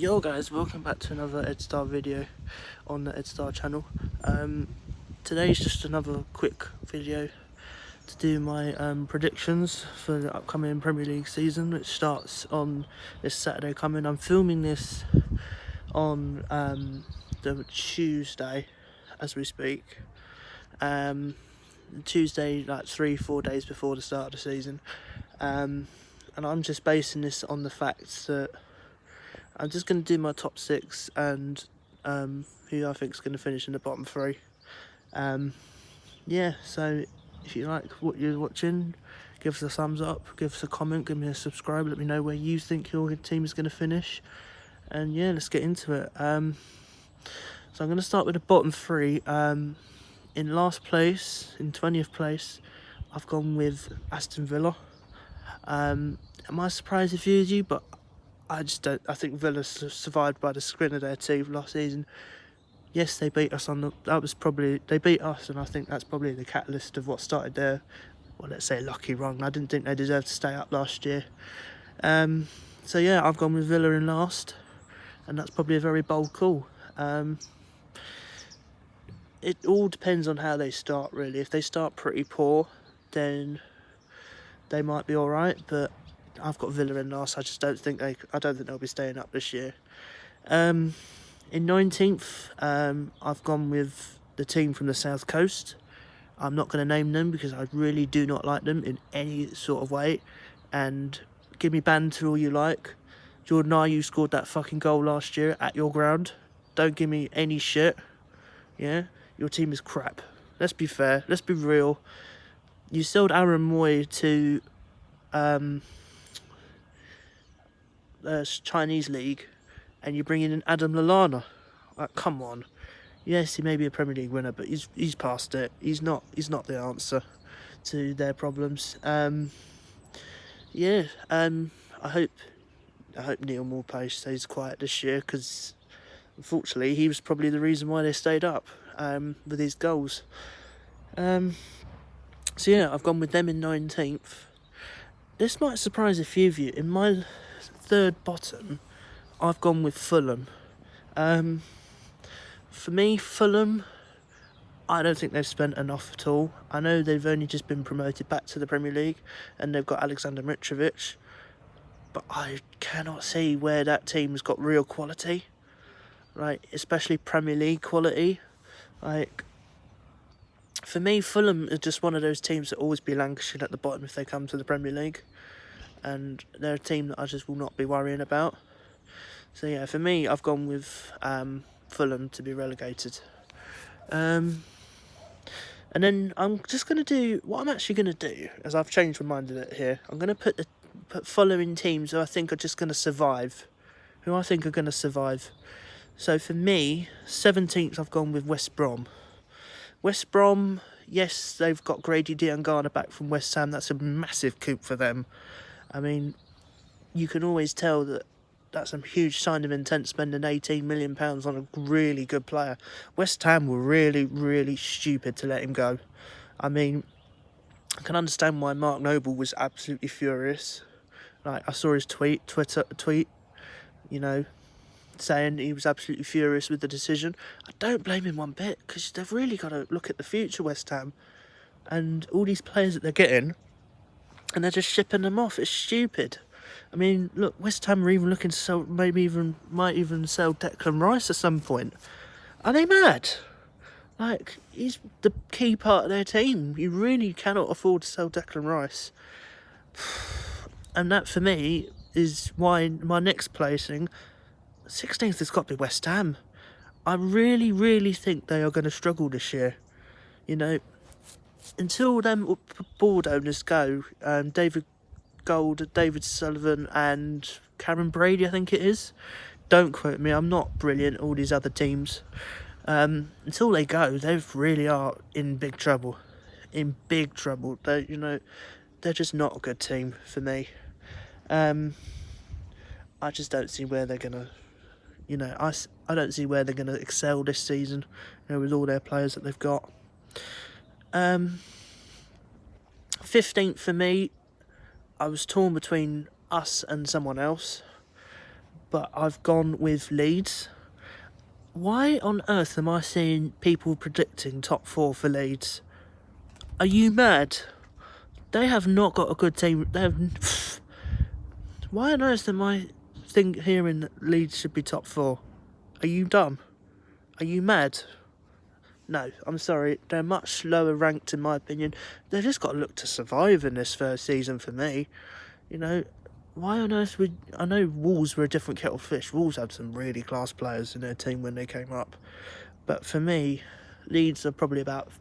Yo guys, welcome back to another EdStar video on the EdStar channel. Today's just another quick video to do my predictions for the upcoming Premier League season, which starts on this Saturday coming. I'm filming this on the Tuesday as we speak. Tuesday, like 3-4 days before the start of the season. And I'm just basing this on the fact that I'm just going to do my top 6 and who I think is going to finish in the bottom 3. Yeah, so if you like what you're watching, give us a thumbs up, give us a comment, give me a subscribe, let me know where you think your team is going to finish. And yeah, let's get into it. So I'm going to start with the bottom 3. In last place, in 20th place, I've gone with Aston Villa. Am I surprised if you, but I just don't. I think Villa survived by the skin of their teeth last season. Yes, they beat us they beat us, and I think that's probably the catalyst of what started their, well, let's say, lucky run. I didn't think they deserved to stay up last year. So yeah, I've gone with Villa in last, and that's probably a very bold call. It all depends on how they start, really. If they start pretty poor, then they might be all right, but I've got Villa in last. I don't think they'll be staying up this year. In 19th, I've gone with the team from the South Coast. I'm not going to name them because I really do not like them in any sort of way. And give me banter all you like. Jordan Ayew scored that fucking goal last year at your ground. Don't give me any shit. Yeah, your team is crap. Let's be fair. Let's be real. You sold Aaron Moy to the Chinese league, and you're bringing in Adam Lallana. Like, come on. Yes, he may be a Premier League winner, but he's past it. He's not the answer to their problems. Yeah. I hope Neil Maupay stays quiet this year, because unfortunately he was probably the reason why they stayed up with his goals. So yeah, I've gone with them in 19th. This might surprise a few of you. In my third bottom, I've gone with Fulham. For me, Fulham, I don't think they've spent enough at all. I know they've only just been promoted back to the Premier League, and they've got Alexander Mitrovic, but I cannot see where that team's got real quality, right? Especially Premier League quality. Like, for me, Fulham is just one of those teams that always be languishing at the bottom if they come to the Premier League, and they're a team that I just will not be worrying about. So yeah, for me, I've gone with Fulham to be relegated. And then I'm just going to do, what I'm actually going to do, as I've changed my mind a bit here, I'm going to put following teams who I think are just going to survive. So for me, 17th, I've gone with West Brom. West Brom, yes, they've got Grady Diangana back from West Ham. That's a massive coup for them. I mean, you can always tell that that's a huge sign of intent, spending £18 million on a really good player. West Ham were really, really stupid to let him go. I mean, I can understand why Mark Noble was absolutely furious. Like, I saw his tweet, you know, saying he was absolutely furious with the decision. I don't blame him one bit, because they've really got to look at the future, West Ham. And all these players that they're getting, and they're just shipping them off. It's stupid. I mean, look, West Ham are even looking to sell, might even sell Declan Rice at some point. Are they mad? Like, he's the key part of their team. You really cannot afford to sell Declan Rice. And that, for me, is why my next placing, 16th, has got to be West Ham. I really, really think they are going to struggle this year. You know, until them board owners go, David Gold, David Sullivan and Karen Brady, I think it is. Don't quote me, I'm not brilliant, all these other teams. Until they go, they really are in big trouble. They're just not a good team for me. I just don't see where they're going to, I don't see where they're going to excel this season, with all their players that they've got. 15th for me, I was torn between us and someone else, but I've gone with Leeds. Why on earth am I seeing people predicting top 4 for Leeds? Are you mad? They have not got a good team. Why on earth am I hearing that Leeds should be top 4? Are you dumb? Are you mad? No, I'm sorry. They're much lower ranked in my opinion. They've just got to look to survive in this first season for me. You know, why on earth would... I know Wolves were a different kettle of fish. Wolves had some really class players in their team when they came up. But for me, Leeds are probably about,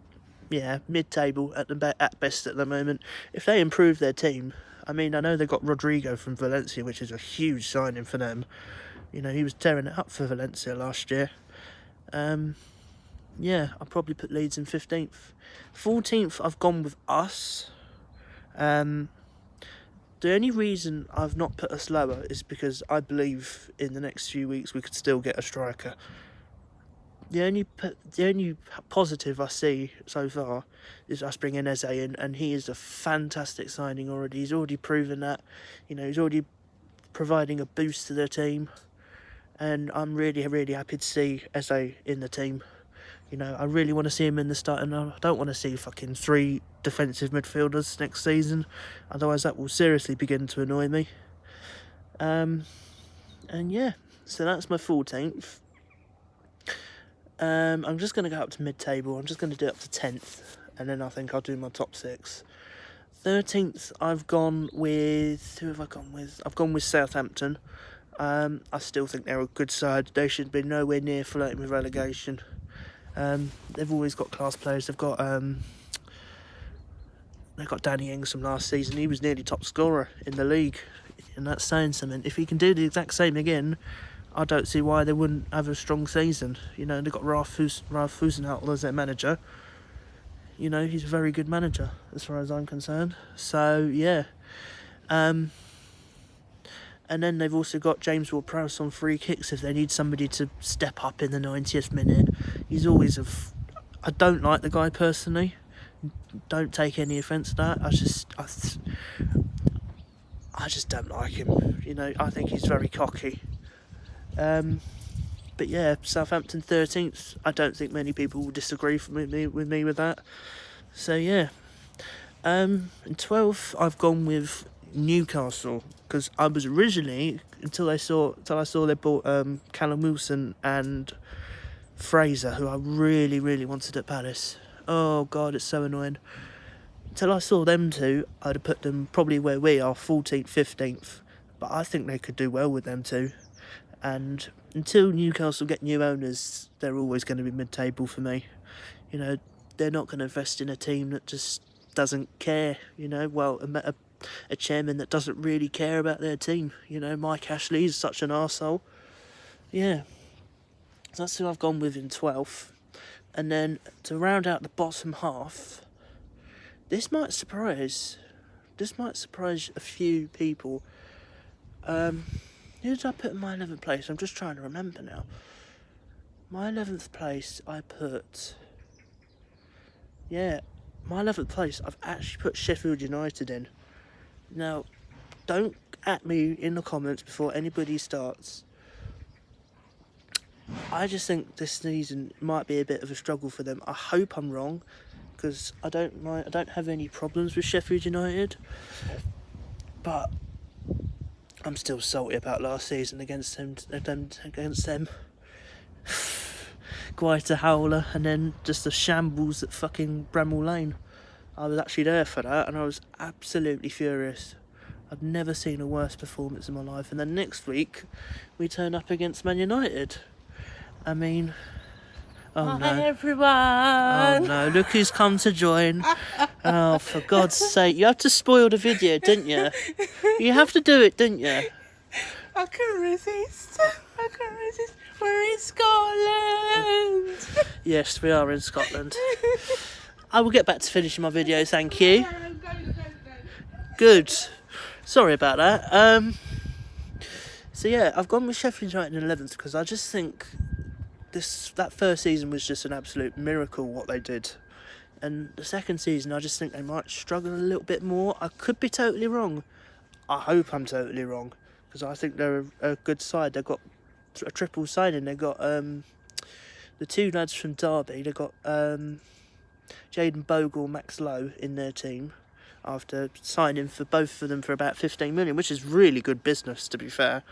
mid-table at best at the moment. If they improve their team... I mean, I know they got Rodrigo from Valencia, which is a huge signing for them. You know, he was tearing it up for Valencia last year. Yeah, I'll probably put Leeds in 15th. 14th, I've gone with us. The only reason I've not put us lower is because I believe in the next few weeks we could still get a striker. The only positive I see so far is us bringing Eze in, and he is a fantastic signing already. He's already proven that. You know, he's already providing a boost to their team, and I'm really, really happy to see Eze in the team. You know, I really want to see him in the start, and I don't want to see fucking 3 defensive midfielders next season. Otherwise, that will seriously begin to annoy me. And yeah, so that's my 14th. I'm just going to go up to mid-table. I'm just going to do it up to 10th, and then I think I'll do my top 6. 13th, I've gone with... Who have I gone with? I've gone with Southampton. I still think they're a good side. They should be nowhere near flirting with relegation. They've always got class players. They've got Danny Ings from last season. He was nearly top scorer in the league, and that's saying something. If he can do the exact same again, I don't see why they wouldn't have a strong season. You know, they've got Ralph Fusenhautel as their manager. You know, he's a very good manager as far as I'm concerned. So, yeah. And then they've also got James Ward-Prowse on free kicks if they need somebody to step up in the 90th minute. He's always I don't like the guy personally. Don't take any offence to that. I just don't like him. You know, I think he's very cocky. But yeah, Southampton 13th. I don't think many people will disagree with me with that. So yeah. In 12th, I've gone with Newcastle, because I was originally, until I saw they bought Callum Wilson and Fraser, who I really, really wanted at Palace. Oh god, it's so annoying. Until I saw them two, I'd have put them probably where we are, 14th, 15th. But I think they could do well with them two. And until Newcastle get new owners, they're always going to be mid-table for me. You know, they're not going to invest in a team that just doesn't care. You know, well, a chairman that doesn't really care about their team. You know, Mike Ashley is such an arsehole. Yeah. So that's who I've gone with in 12th. And then to round out the bottom half, this might surprise a few people. Who did I put in my 11th place? I'm just trying to remember now. My 11th place, my 11th place, I've actually put Sheffield United in. Now, don't at me in the comments before anybody starts. I just think this season might be a bit of a struggle for them. I hope I'm wrong, because I don't have any problems with Sheffield United. But I'm still salty about last season against them. Quite a howler, and then just the shambles at fucking Bramall Lane. I was actually there for that, and I was absolutely furious. I've never seen a worse performance in my life. And then next week, we turn up against Man United. I mean, oh no. Hi everyone! Oh no, look who's come to join. Oh, for God's sake, you have to spoil the video, didn't you? You have to do it, didn't you? I couldn't resist. We're in Scotland! Yes, we are in Scotland. I will get back to finishing my video, thank you. Go. Good. Sorry about that. So yeah, I've gone with Sheffield United in 11th because I just think that first season was just an absolute miracle what they did. And the second season, I just think they might struggle a little bit more. I could be totally wrong. I hope I'm totally wrong, because I think they're a good side. They've got a triple signing. They've got the two lads from Derby. They've got Jaden Bogle, Max Lowe in their team after signing for both of them for about 15 million, which is really good business, to be fair.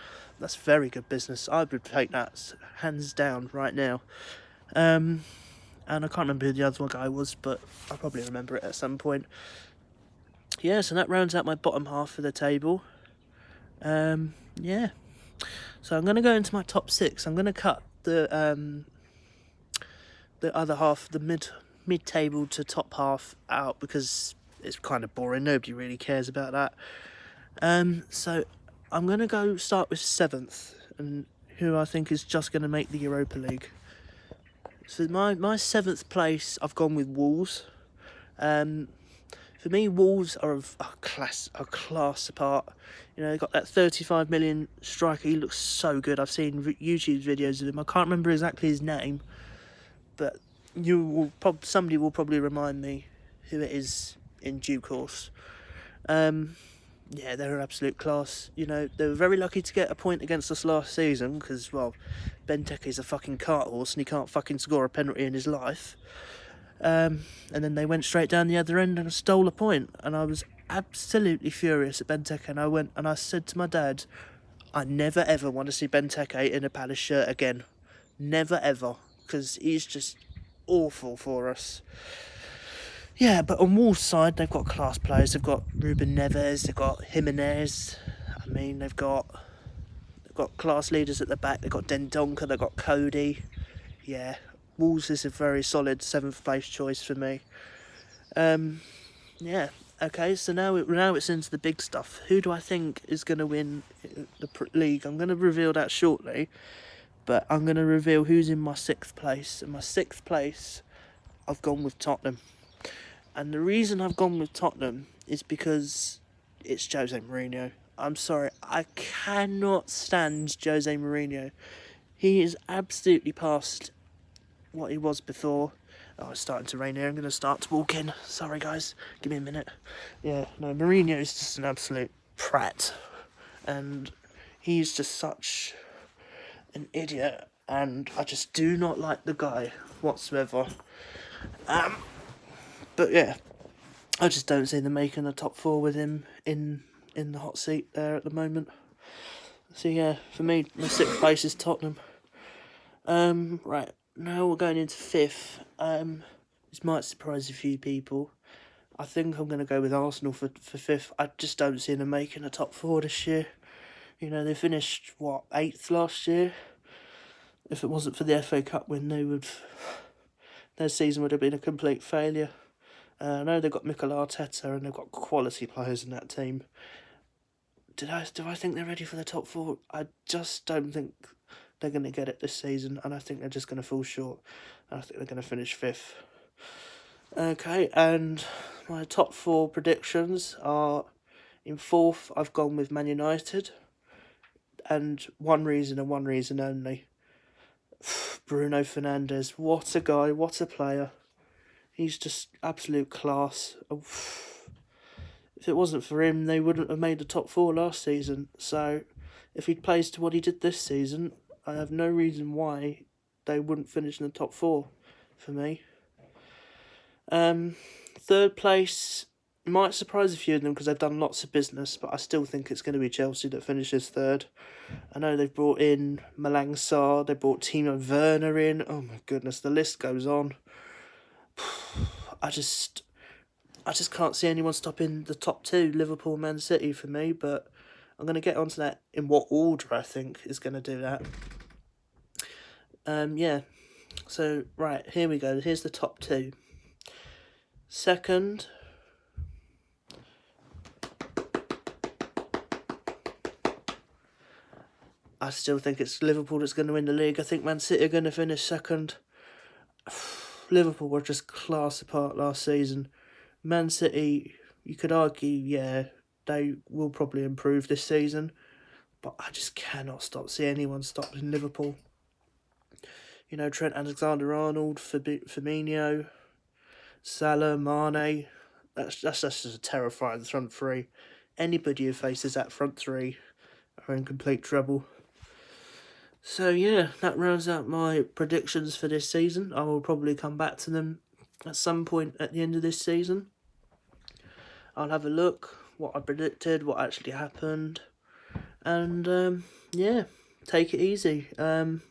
That's very good business. I would take that hands down right now. And I can't remember who the other guy was, but I'll probably remember it at some point. Yeah, so that rounds out my bottom half of the table. Yeah. So I'm going to go into my top 6. I'm going to cut the other half, the mid-table to top half out, because it's kind of boring. Nobody really cares about that. So I'm going to go start with 7th, and who I think is just going to make the Europa League. So my 7th place, I've gone with Wolves. For me, Wolves are a class apart. You know, they got that 35 million striker. He looks so good. I've seen YouTube videos of him. I can't remember exactly his name, but somebody will probably remind me who it is in due course. Yeah, they're an absolute class. You know, they were very lucky to get a point against us last season because, well, Benteke's a fucking cart horse and he can't fucking score a penalty in his life. And then they went straight down the other end and stole a point. And I was absolutely furious at Benteke. And I went and I said to my dad, I never ever want to see Benteke in a Palace shirt again. Never ever. Because he's just awful for us. Yeah, but on Wolves' side, they've got class players. They've got Ruben Neves, they've got Jimenez. I mean, they've got class leaders at the back. They've got Dendoncker, they've got Cody. Yeah, Wolves is a very solid 7th place choice for me. Yeah, okay, so now it's into the big stuff. Who do I think is going to win the league? I'm going to reveal that shortly, but I'm going to reveal who's in my 6th place. In my 6th place, I've gone with Tottenham. And the reason I've gone with Tottenham is because it's Jose Mourinho. I'm sorry, I cannot stand Jose Mourinho. He is absolutely past what he was before. Oh, it's starting to rain here. I'm going to start to walk in. Sorry, guys. Give me a minute. Yeah, no, Mourinho is just an absolute prat. And he's just such an idiot. And I just do not like the guy whatsoever. But yeah, I just don't see them making a top 4 with him in the hot seat there at the moment. So yeah, for me, my 6th place is Tottenham. Right, now we're going into 5th. This might surprise a few people. I think I'm going to go with Arsenal for 5th. I just don't see them making a top 4 this year. You know, they finished, 8th last year? If it wasn't for the FA Cup win, their season would have been a complete failure. I know they've got Mikel Arteta and they've got quality players in that team. Do I think they're ready for the top 4? I just don't think they're going to get it this season, and I think they're just going to fall short. I think they're going to finish 5th. Okay, and my top 4 predictions are, in 4th, I've gone with Man United, and one reason and one reason only. Bruno Fernandes, what a guy, what a player. He's just absolute class. If it wasn't for him, they wouldn't have made the top 4 last season. So, if he plays to what he did this season, I have no reason why they wouldn't finish in the top 4 for me. 3rd place might surprise a few of them because they've done lots of business, but I still think it's going to be Chelsea that finishes 3rd. I know they've brought in Malang Sarr, they brought Timo Werner in. Oh my goodness, the list goes on. I just can't see anyone stopping the top 2, Liverpool, Man City, for me, but I'm going to get onto that in what order I think is going to do that. Yeah, so, right, here we go. Here's the top 2. 2nd, I still think it's Liverpool that's going to win the league. I think Man City are going to finish 2nd. Liverpool were just class apart last season. Man City, you could argue, yeah, they will probably improve this season, but I just cannot see anyone stopping Liverpool. You know, Trent Alexander-Arnold, Firmino, Salah, Mane, that's just a terrifying front 3. Anybody who faces that front 3 are in complete trouble. So yeah, that rounds out my predictions for this season. I will probably come back to them at some point at the end of this season. I'll have a look, what I predicted, what actually happened, and yeah, take it easy. I'm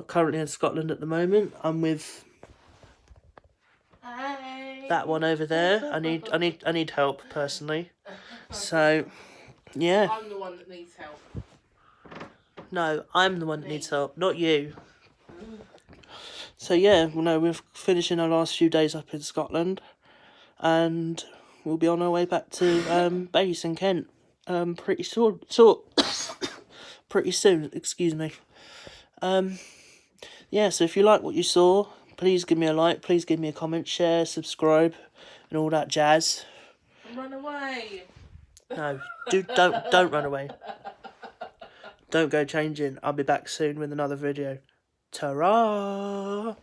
currently in Scotland at the moment. I'm with that one over there. I need help personally. So yeah. I'm the one that needs help. No, I'm the one that needs help, not you. So yeah, we're finishing our last few days up in Scotland, and we'll be on our way back to base in Kent pretty pretty soon. Excuse me. Yeah. So if you like what you saw, please give me a like. Please give me a comment, share, subscribe, and all that jazz. Run away. No, don't run away. Don't go changing. I'll be back soon with another video. Ta-ra!